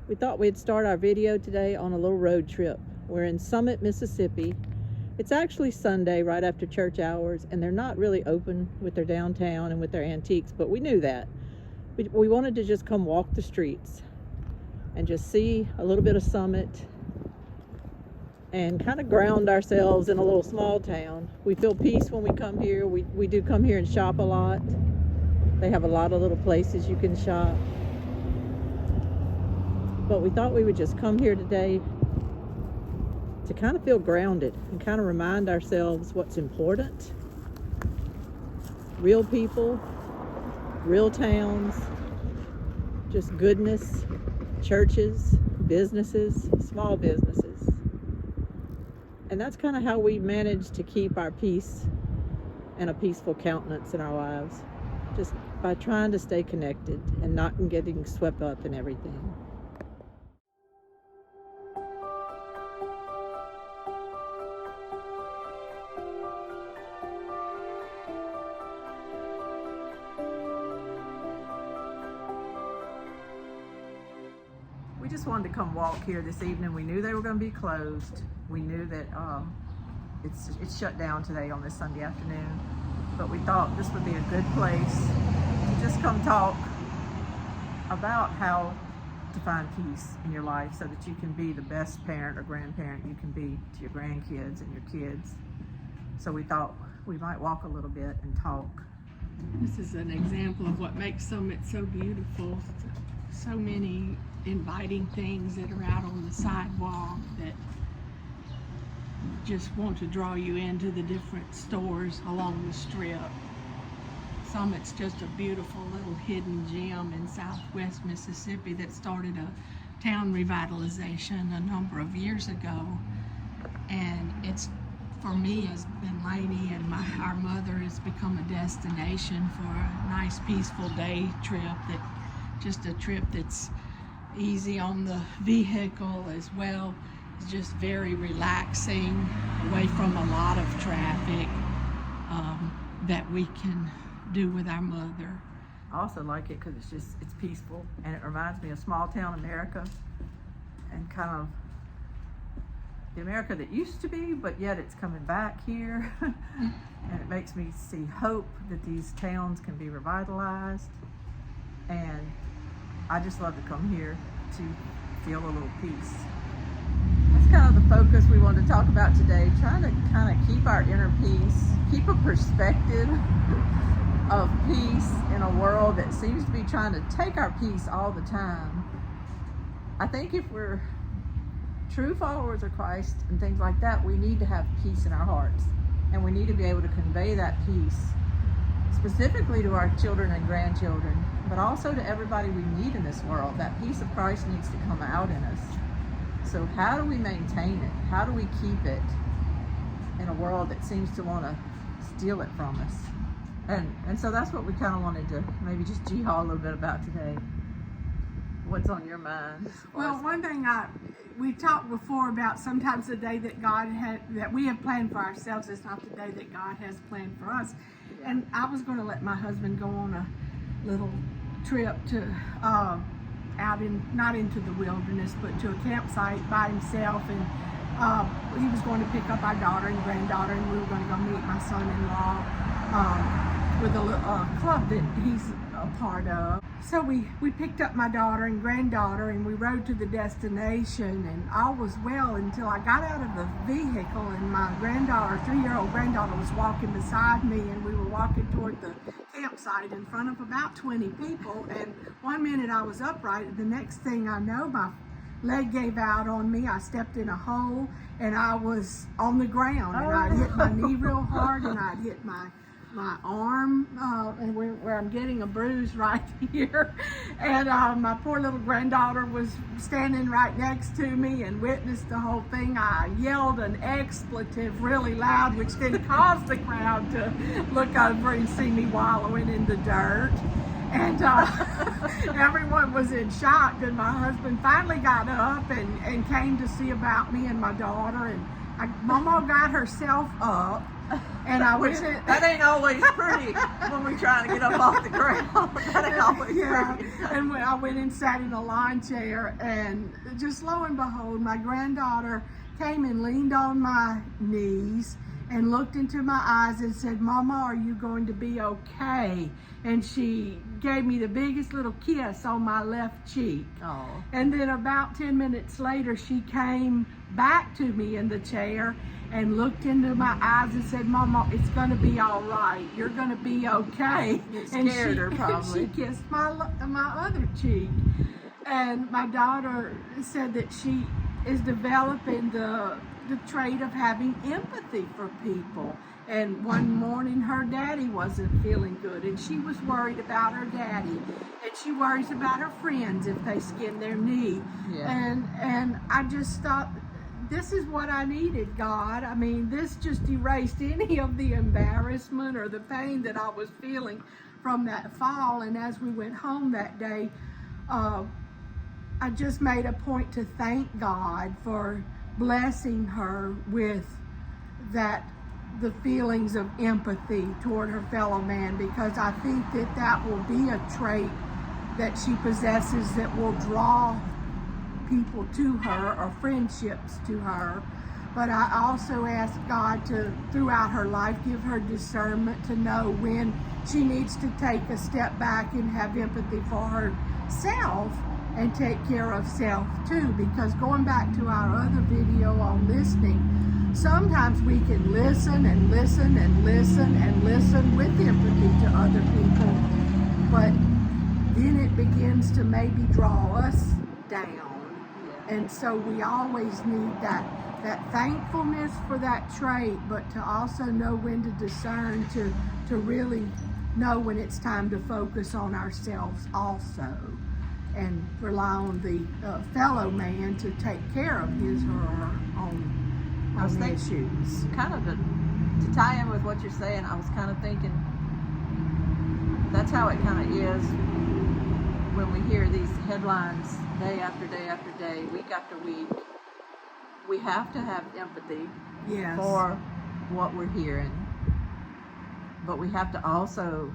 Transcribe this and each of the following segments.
We thought we'd start our video today on a little road trip. We're in Summit, Mississippi. It's actually Sunday right after church hours, and they're not really open with their downtown and with their antiques, but we knew that. We wanted to just come walk the streets and just see a little bit of Summit and kind of ground ourselves in a little small town. We feel peace when we come here. We do come here and shop a lot. They have a lot of little places you can shop. But we thought we would just come here today to kind of feel grounded and kind of remind ourselves what's important. Real people, real towns, just goodness, churches, businesses, small businesses. And that's kind of how we manage to keep our peace and a peaceful countenance in our lives, just by trying to stay connected and not getting swept up in everything. We just wanted to come walk here this evening. We knew they were going to be closed. We knew that it's shut down today on this Sunday afternoon, but we thought this would be a good place to just come talk about how to find peace in your life so that you can be the best parent or grandparent you can be to your grandkids and your kids. So we thought we might walk a little bit and talk. This is an example of what makes Summit so beautiful. So many inviting things that are out on the sidewalk that just want to draw you into the different stores along the strip. Summit's just a beautiful little hidden gem in southwest Mississippi that started a town revitalization a number of years ago. And it's, for me, has been Lainey and our mother, has become a destination for a nice peaceful day trip, just a trip that's easy on the vehicle as well. It's just very relaxing, away from a lot of traffic, that we can do with our mother. I also like it because it's peaceful, and it reminds me of small town America and kind of the America that used to be, but yet it's coming back here. And it makes me see hope that these towns can be revitalized. And I just love to come here to feel a little peace. That's kind of the focus we wanted to talk about today, trying to kind of keep our inner peace, keep a perspective of peace in a world that seems to be trying to take our peace all the time. I think if we're true followers of Christ and things like that, we need to have peace in our hearts, and we need to be able to convey that peace specifically to our children and grandchildren, but also to everybody we meet in this world. That peace of Christ needs to come out in us. So how do we maintain it? How do we keep it in a world that seems to want to steal it from us? And so that's what we kind of wanted to maybe just gee-haw a little bit about today. What's on your mind? Well, one thing we talked before about sometimes the day that that we have planned for ourselves is not the day that God has planned for us. Yeah. And I was going to let my husband go on a little trip to not into the wilderness, but to a campsite by himself, and he was going to pick up our daughter and granddaughter, and we were going to go meet my son-in-law with a club that he's a part of. So we picked up my daughter and granddaughter, and we rode to the destination, and all was well until I got out of the vehicle, and my granddaughter, 3-year-old granddaughter, was walking beside me, and we were walking toward the campsite in front of about 20 people. And one minute I was upright, and the next thing I know, my leg gave out on me. I stepped in a hole, and I was on the ground, and I'd hit my knee real hard, and I'd hit my arm, and where I'm getting a bruise right here. And my poor little granddaughter was standing right next to me and witnessed the whole thing. I yelled an expletive really loud, which then caused the crowd to look over and see me wallowing in the dirt. And everyone was in shock. And my husband finally got up and came to see about me and my daughter. And Mama got herself up And I Which, went. that ain't always pretty when we're trying to get up off the ground. That ain't always pretty. And when I went and sat in a lawn chair, and just lo and behold, my granddaughter came and leaned on my knees and looked into my eyes and said, "Mama, are you going to be okay?" And she gave me the biggest little kiss on my left cheek. Oh. And then about 10 minutes later, she came back to me in the chair and looked into my eyes and said, "Mama, it's going to be all right. You're going to be okay." It And scared her probably. she kissed my other cheek. And my daughter said that she is developing the trait of having empathy for people. And one morning her daddy wasn't feeling good, and she was worried about her daddy, and she worries about her friends if they skin their knee. Yeah. And I just thought, this is what I needed, God. I mean, this just erased any of the embarrassment or the pain that I was feeling from that fall. And as we went home that day, I just made a point to thank God for blessing her with the feelings of empathy toward her fellow man, because I think that will be a trait that she possesses that will draw people to her or friendships to her. But I also ask God to, throughout her life, give her discernment to know when she needs to take a step back and have empathy for herself and take care of self too. Because going back to our other video on listening, sometimes we can listen and listen and listen and listen with empathy to other people, but then it begins to maybe draw us down. And so we always need that thankfulness for that trait, but to also know when to discern, to really know when it's time to focus on ourselves also, and rely on the fellow man to take care of his or her own issues. Kind of to tie in with what you're saying, I was kind of thinking that's how it kind of is when we hear these headlines day after day after day, week after week. We have to have empathy for what we're hearing, but we have to also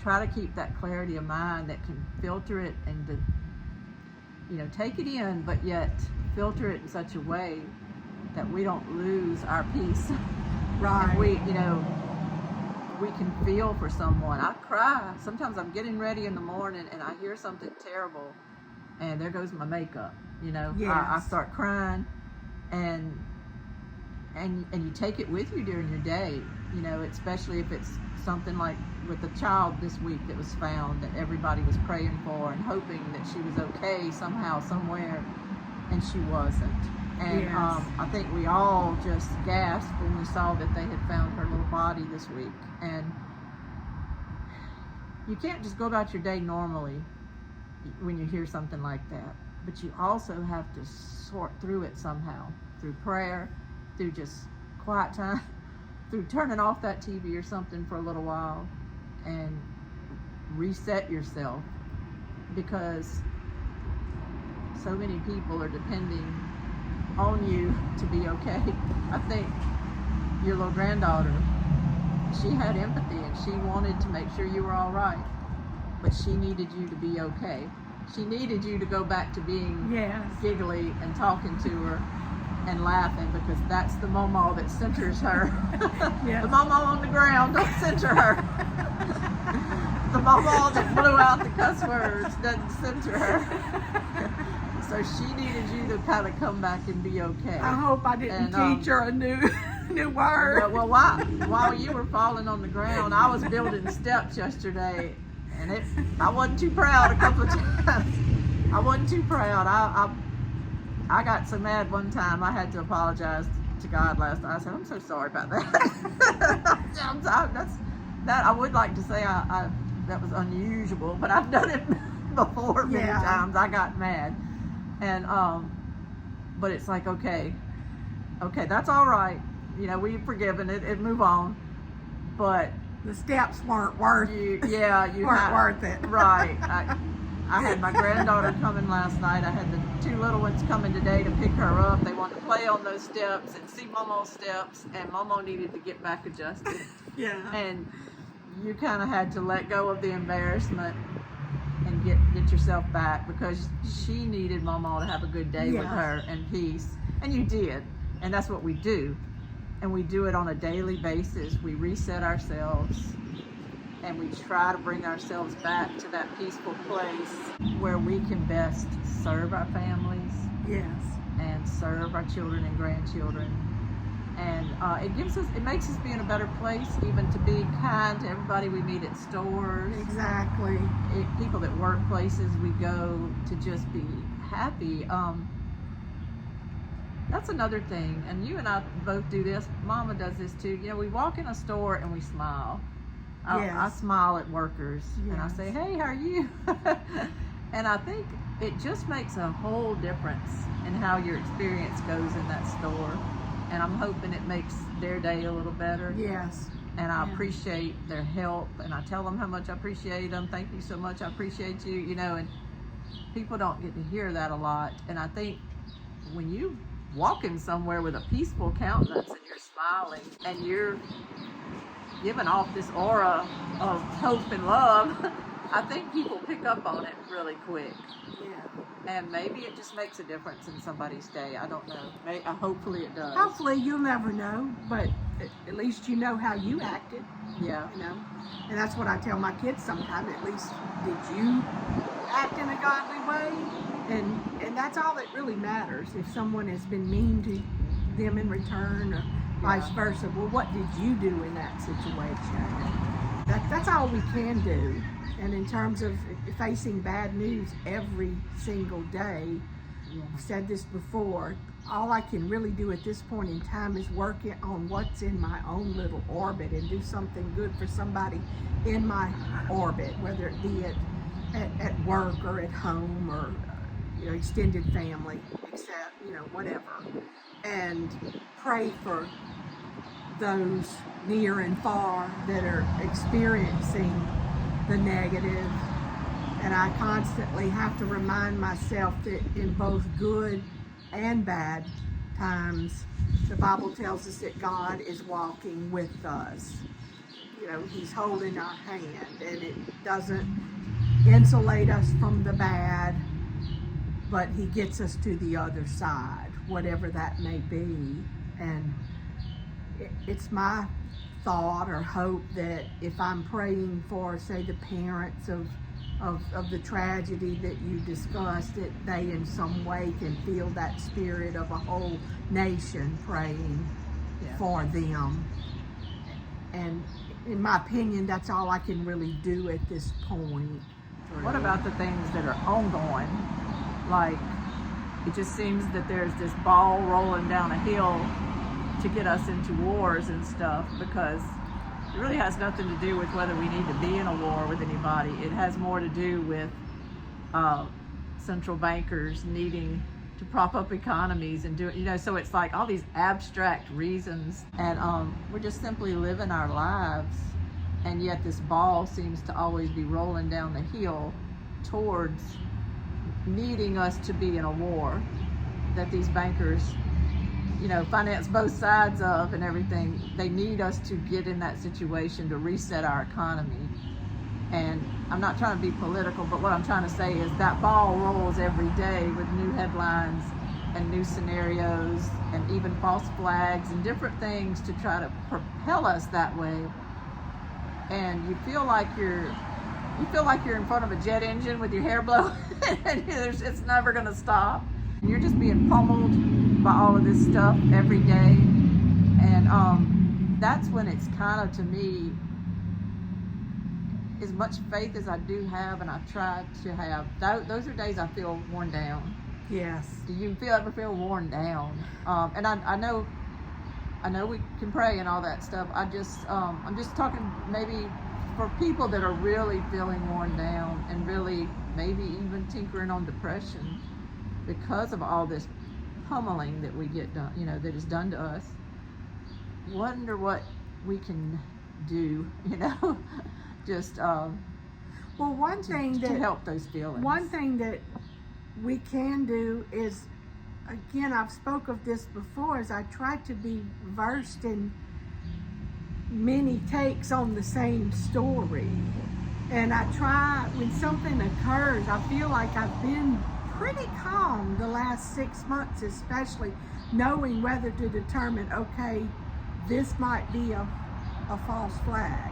try to keep that clarity of mind that can filter it and to, take it in, but yet filter it in such a way that we don't lose our peace. Right. And we can feel for someone. I cry. Sometimes I'm getting ready in the morning and I hear something terrible, and there goes my makeup. Yes. I start crying, and you take it with you during your day. Especially if it's something like with the child this week that was found that everybody was praying for and hoping that she was okay somehow, somewhere, and she wasn't. And Yes. I think we all just gasped when we saw that they had found her little body this week. And you can't just go about your day normally when you hear something like that. But you also have to sort through it somehow, through prayer, through just quiet time, through turning off that TV or something for a little while and reset yourself, because so many people are depending on you to be okay. I think your little granddaughter, she had empathy and she wanted to make sure you were all right, but she needed you to be okay. She needed you to go back to being giggly and talking to her and laughing, because that's the mama that centers her. Yes. The mama on the ground don't center her. The mama that blew out the cuss words doesn't center her. So she needed you to kind of come back and be okay. I hope I didn't teach her a new word. Well, while you were falling on the ground, I was building steps yesterday, and I wasn't too proud a couple of times. I wasn't too proud. I got so mad one time I had to apologize to God last night. I said, "I'm so sorry about that." I would like to say that was unusual, but I've done it before many times. I got mad, and but it's like, okay, that's all right. We've forgiven it and move on. But the steps weren't worth. You weren't worth it. Right. I had my granddaughter coming last night. I had the 2 little ones coming today to pick her up. They wanted to play on those steps and see Momo's steps, and Momo needed to get back adjusted. Yeah. And you kind of had to let go of the embarrassment and get yourself back, because she needed Momo to have a good day with her and peace. And you did. And that's what we do. And we do it on a daily basis. We reset ourselves and we try to bring ourselves back to that peaceful place where we can best serve our families. Yes. And serve our children and grandchildren. And it makes us be in a better place, even to be kind to everybody we meet at stores. Exactly. People that work places we go to, just be happy. That's another thing, and you and I both do this. Mama does this too. You know, we walk in a store and we smile. I smile at workers, and I say, "Hey, how are you?" And I think it just makes a whole difference in how your experience goes in that store. And I'm hoping it makes their day a little better. Yes. And I appreciate their help, and I tell them how much I appreciate them. Thank you so much. I appreciate you. You know, and people don't get to hear that a lot. And I think when you walking somewhere with a peaceful countenance and you're smiling and you're giving off this aura of hope and love, I think people pick up on it really quick. Yeah. And maybe it just makes a difference in somebody's day. I don't know. Hopefully it does. Hopefully you'll never know, but at least you know how you acted. Yeah. You know, and that's what I tell my kids sometimes. At least, did you act in a godly way? And that's all that really matters. If someone has been mean to them in return, or vice versa, well, what did you do in that situation? That's all we can do. And in terms of facing bad news every single day, I've said this before, all I can really do at this point in time is work on what's in my own little orbit and do something good for somebody in my orbit, whether it be at work or at home or extended family, except, whatever. And pray for those near and far that are experiencing the negative. And I constantly have to remind myself that in both good and bad times, the Bible tells us that God is walking with us. He's holding our hand, and it doesn't insulate us from the bad, but he gets us to the other side, whatever that may be. And it's my thought or hope that if I'm praying for, say, the parents of the tragedy that you discussed, that they in some way can feel that spirit of a whole nation praying for them. And in my opinion, that's all I can really do at this point. What about the things that are ongoing? Like, it just seems that there's this ball rolling down a hill to get us into wars and stuff, because it really has nothing to do with whether we need to be in a war with anybody. It has more to do with central bankers needing to prop up economies and do it, so it's like all these abstract reasons, and we're just simply living our lives, and yet this ball seems to always be rolling down the hill towards needing us to be in a war that these bankers finance both sides of and everything. They need us to get in that situation to reset our economy. And I'm not trying to be political, but what I'm trying to say is that ball rolls every day with new headlines and new scenarios and even false flags and different things to try to propel us that way. And you feel like you're in front of a jet engine with your hair blowing and it's never going to stop. And you're just being pummeled by all of this stuff every day. And that's when it's kind of, to me, as much faith as I do have and I try to have, those are days I feel worn down. Yes. Do you ever feel worn down? And I know we can pray and all that stuff. I'm just talking maybe for people that are really feeling worn down and really maybe even tinkering on depression because of all this pummeling that we get done, that is done to us. Wonder what we can do, just. Well, one thing to that help those feelings. One thing that we can do is, again, I've spoke of this before, is I try to be versed in many takes on the same story. And I try, when something occurs, I feel like I've been pretty calm the last 6 months, especially knowing whether to determine, okay, this might be a false flag.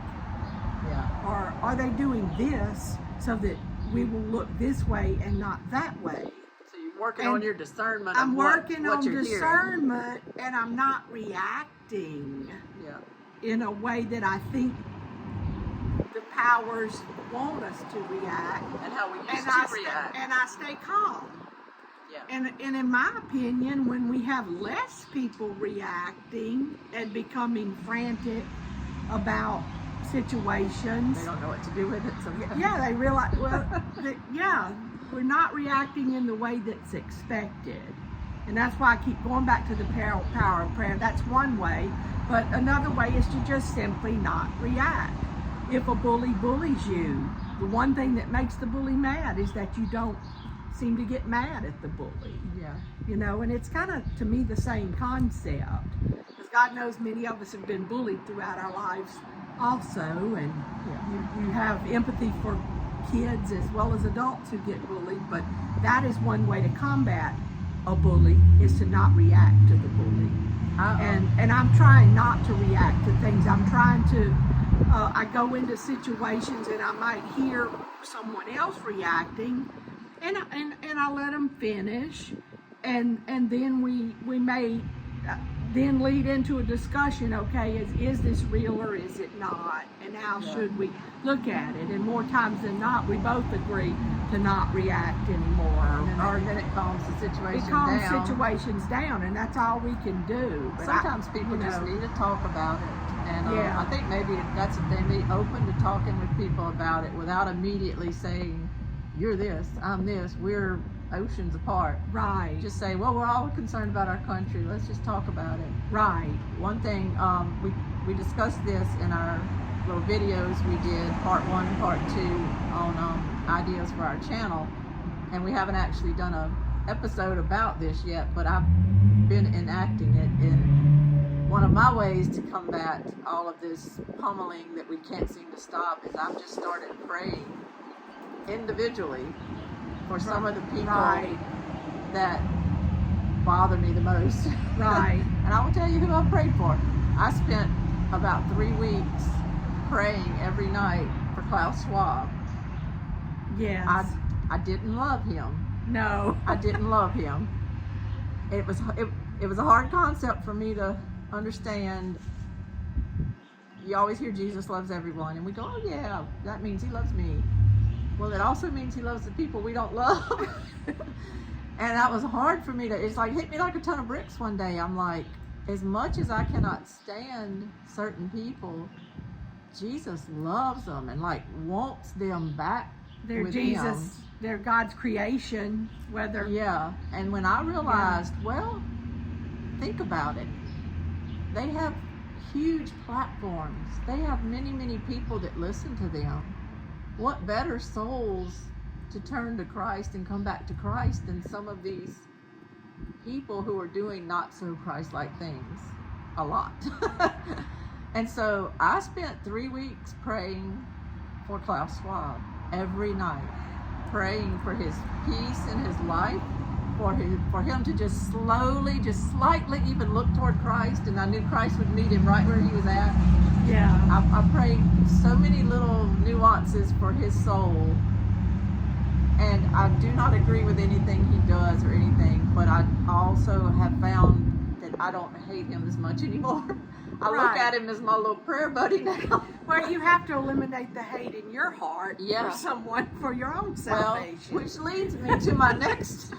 Yeah. Or are they doing this so that we will look this way and not that way? So you're working on your discernment. I'm of working what on you're discernment, and I'm not reacting in a way that I think the powers want us to react. And how we used And to react. And I stay calm. Yeah. And in my opinion, when we have less people reacting and becoming frantic about situations, They don't know what to do with it. So they realize, well, we're not reacting in the way that's expected. And that's why I keep going back to the power of prayer. That's one way. But another way is to just simply not react. If a bully bullies you, the one thing that makes the bully mad is that you don't seem to get mad at the bully. Yeah. You know, and it's kind of, to me, the same concept. Because God knows many of us have been bullied throughout our lives also. And you have empathy for kids as well as adults who get bullied. But that is one way to combat a bully, is to not react to the bully. And I'm trying not to react to things. I'm trying to, I go into situations and I might hear someone else reacting, and I let them finish, and then we may then lead into a discussion. Okay, is this real or is it not? And how should we look at it? And more times than not, we both agree to not react anymore. Or then it calms the situation calms down. situations down, and that's all we can do. But Sometimes people just need to talk about it. And Yeah. I think maybe that's if they be open to talking with people about it without immediately saying, you're this, I'm this, we're oceans apart. Right. Just say, well, we're all concerned about our country. Let's just talk about it. Right. One thing, we discussed this in our little videos we did, part 1 and part 2, on ideas for our channel. And we haven't actually done a episode about this yet, but I've been enacting it. In one of my ways to combat all of this pummeling that we can't seem to stop is I've just started praying individually for some of the people that bother me the most. Right. And I will tell you who I've prayed for. I spent about 3 weeks praying every night for Klaus Schwab. Yes. I didn't love him. No. I didn't love him. It was a hard concept for me to understand. You always hear Jesus loves everyone, and we go, oh yeah, that means he loves me. Well, it also means he loves the people we don't love. And that was hard for me to, it's like hit me like a ton of bricks one day. I'm like, as much as I cannot stand certain people, Jesus loves them and like wants them back. They're with Jesus, him. they're God's creation, whether... Yeah, and when I realized, well, think about it. They have huge platforms. They have many, many people that listen to them. What better souls to turn to Christ and come back to Christ than some of these people who are doing not so Christ-like things a lot. And so I spent 3 weeks praying for Klaus Schwab every night, praying for his peace in his life, for him to just slowly, just slightly even look toward Christ, and I knew Christ would meet him right where he was at. Yeah. I prayed so many little nuances for his soul, and I do not agree with anything he does or anything, but I also have found that I don't hate him as much anymore. I look at him as my little prayer buddy now. Well, you have to eliminate the hate in your heart Yeah. for someone, for your own salvation. Well, which leads me to my next.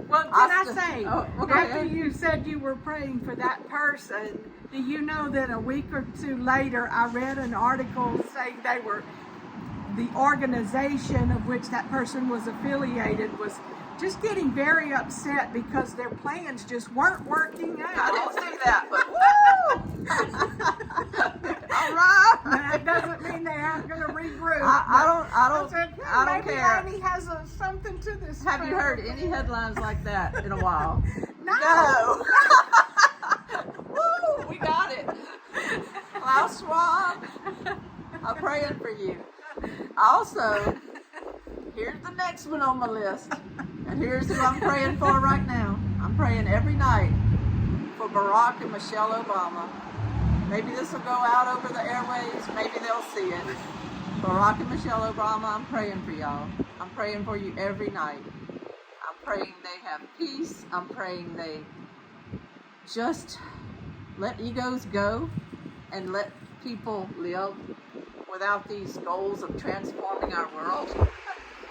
Well, can I say, okay. after you said you were praying for that person, do you know that a week or two later, I read an article saying the organization of which that person was affiliated was just getting very upset because their plans just weren't working out. I didn't see that, but woo! All right. That doesn't mean they aren't going to regroup. I said, don't maybe care. Annie has something to this. Have you heard any headlines like that in a while? No. Woo, we got it. Klaus Schwab, I'm praying for you. Also, here's the next one on my list. And here's who I'm praying for right now. I'm praying every night for Barack and Michelle Obama. Maybe this will go out over the airwaves. Maybe they'll see it. Barack and Michelle Obama, I'm praying for y'all. I'm praying for you every night. I'm praying they have peace. I'm praying they just let egos go and let people live without these goals of transforming our world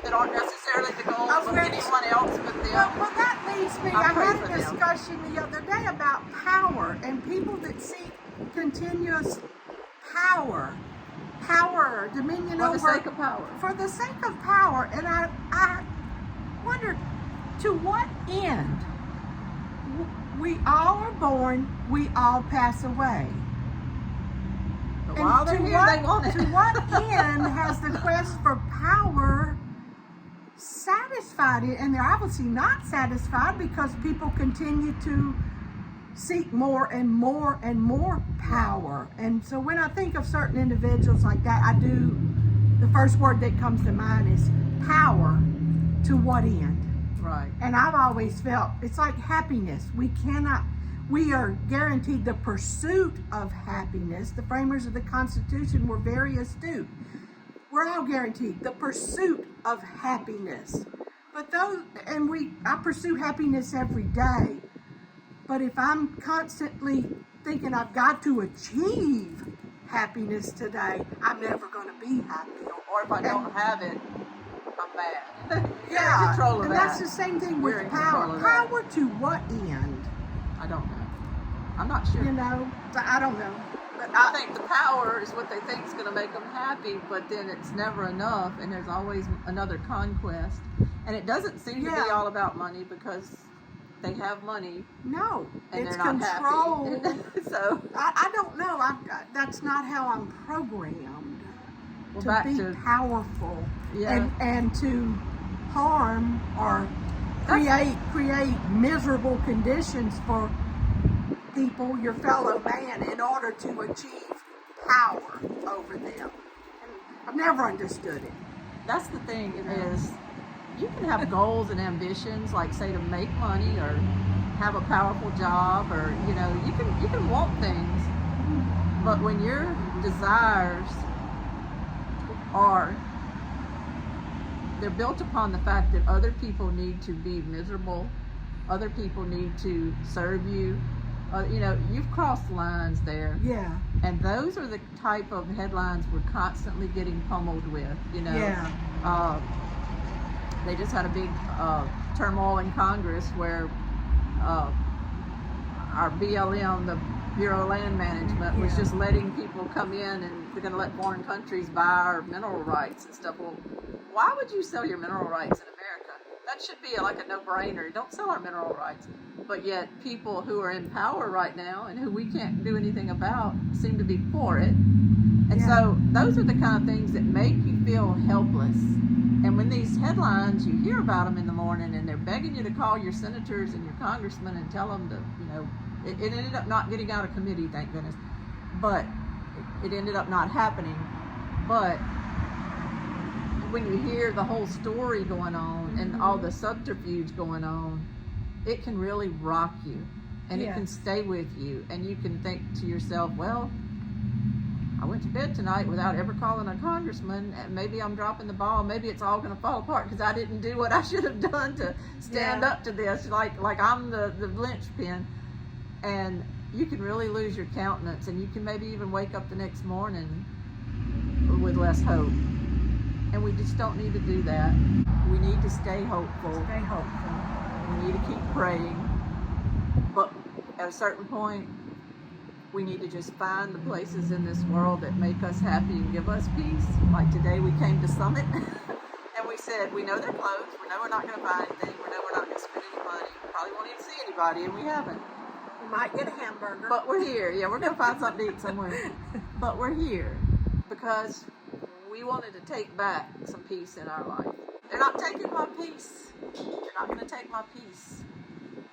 that aren't necessarily the goals of anyone else but them. Well, that leads me. I pray had for a them. discussion the other day about power and people that seek continuous power, dominion For over. the sake of power. For the sake of power, and I wonder, to what end? We all are born, we all pass away. But while they're here, they want it. To what end has the quest for power satisfied it? And they're obviously not satisfied because people continue to seek more and more and more power. And so when I think of certain individuals like that, the first word that comes to mind is power. To what end? Right. And I've always felt it's like happiness. We are guaranteed the pursuit of happiness. The framers of the Constitution were very astute. We're all guaranteed the pursuit of happiness. But I pursue happiness every day. But if I'm constantly thinking I've got to achieve happiness today, I'm never going to be happy. Or if I don't have it, I'm bad. You're Yeah, in control of and that. that's the same thing You're with in power. control of that. Power to what end? I don't know. I'm not sure. You know, I don't know. But I think the power is what they think is going to make them happy, but then it's never enough, and there's always another conquest. And it doesn't seem to be all about money because they have money. No, and it's they're not control. happy. So I don't know. That's not how I'm programmed back to be to powerful Yeah. and to harm or create miserable conditions for people, your fellow man, in order to achieve power over them. And I've never understood it. that's the thing is you can have goals and ambitions, like say to make money or have a powerful job, or you can want things, but when your desires they're built upon the fact that other people need to be miserable, other people need to serve you, you've crossed lines there. Yeah. And those are the type of headlines we're constantly getting pummeled with, Yeah. They just had a big turmoil in Congress where our BLM, the Bureau of Land Management, was just letting people come in, and they're going to let foreign countries buy our mineral rights and stuff. Well, why would you sell your mineral rights in America? That should be like a no-brainer. Don't sell our mineral rights. But yet people who are in power right now and who we can't do anything about seem to be for it. And so those are the kind of things that make you feel helpless. And when these headlines, you hear about them in the morning and they're begging you to call your senators and your congressmen and tell them to, it ended up not getting out of committee, thank goodness. But it ended up not happening. But when you hear the whole story going on and all the subterfuge going on, it can really rock you, and it can stay with you, and you can think to yourself, well, I went to bed tonight without ever calling a congressman, and maybe I'm dropping the ball, maybe it's all going to fall apart because I didn't do what I should have done to stand up to this, like I'm the linchpin. And you can really lose your countenance, and you can maybe even wake up the next morning with less hope. And we just don't need to do that. We need to stay hopeful. Stay hopeful. We need to keep praying. But at a certain point, we need to just find the places in this world that make us happy and give us peace. Like today we came to Summit and we said, we know they're closed. We know we're not going to buy anything. We know we're not going to spend any money. We probably won't even see anybody, and we haven't. might get a hamburger. But we're here. Yeah, we're going to find something to eat somewhere. But we're here because we wanted to take back some peace in our life. They're not taking my peace. They're not going to take my peace.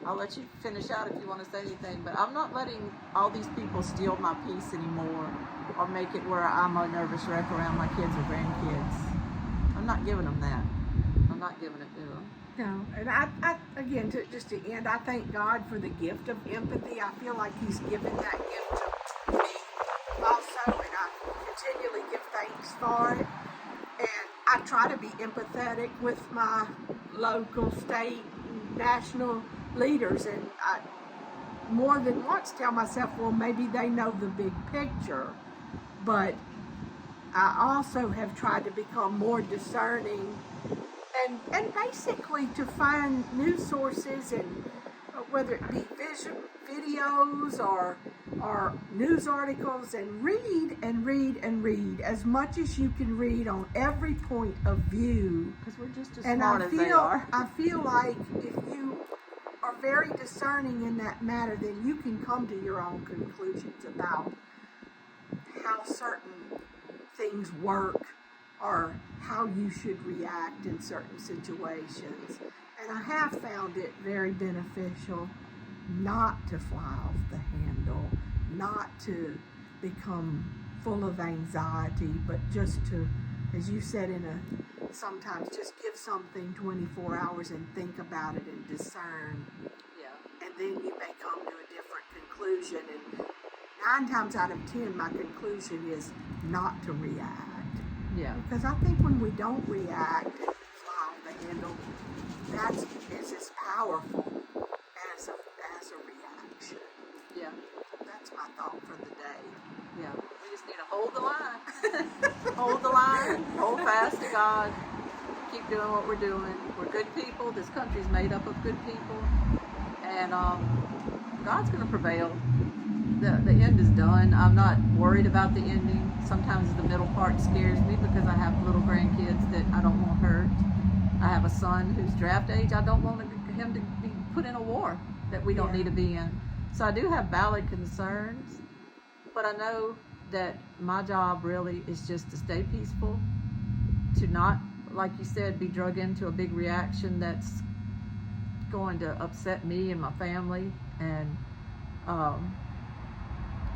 I'll let you finish out if you want to say anything, but I'm not letting all these people steal my peace anymore or make it where I'm a nervous wreck around my kids or grandkids. I'm not giving them that. I'm not giving it to them. No, and I again, just to end, I thank God for the gift of empathy. I feel like He's given that gift to me also, and I continually give thanks for it. And I try to be empathetic with my local, state, national leaders, and I more than once tell myself, well, maybe they know the big picture, but I also have tried to become more discerning and basically to find news sources, and whether it be videos or news articles, and read as much as you can read on every point of view. Because we're just as smart as they are. I feel like if you are very discerning in that matter, then you can come to your own conclusions about how certain things work or how you should react in certain situations. And I have found it very beneficial not to fly off the handle, not to become full of anxiety, but just to, as you said, sometimes just give something 24 hours and think about it and discern. Yeah. And then you may come to a different conclusion. And 9 times out of 10, my conclusion is not to react. Yeah. Because I think when we don't react and fly off the handle, that's as powerful as a reaction. Yeah. That's my thought for the day. Yeah. We just need to hold the line. Hold the line. Hold fast to God. Keep doing what we're doing. We're good people. This country's made up of good people. And God's going to prevail. The end is done. I'm not worried about the ending. Sometimes the middle part scares me because I have little grandkids that I don't want hurt. I have a son who's draft age. I don't want him to be put in a war that we don't need to be in. So I do have valid concerns, but I know that my job really is just to stay peaceful, to not, like you said, be drug into a big reaction that's going to upset me and my family. And I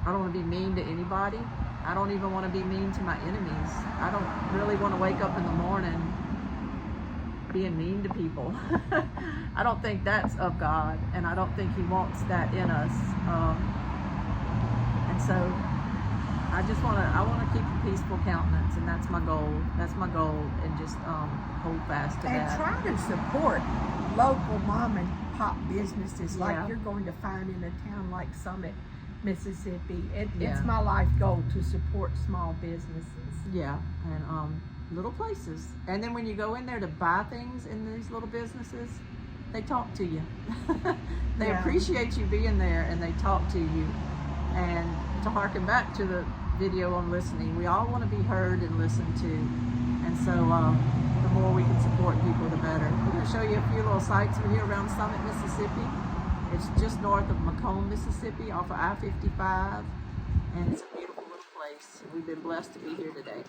don't want to be mean to anybody. I don't even want to be mean to my enemies. I don't really want to wake up in the morning being mean to people. I don't think that's of God, and I don't think He wants that in us. And so I want to keep a peaceful countenance, and that's my goal. That's my goal, and just hold fast to that. And try to support local mom and pop businesses like you're going to find in a town like Summit, Mississippi. It's my life goal to support small businesses. Yeah, and little places. And then when you go in there to buy things in these little businesses, they talk to you. They appreciate you being there, and they talk to you. And to harken back to the video on listening, we all want to be heard and listened to. And so the more we can support people, the better. We're going to show you a few little sites over here around Summit, Mississippi. It's just north of Macomb, Mississippi, off of I-55. And it's a beautiful little place. We've been blessed to be here today.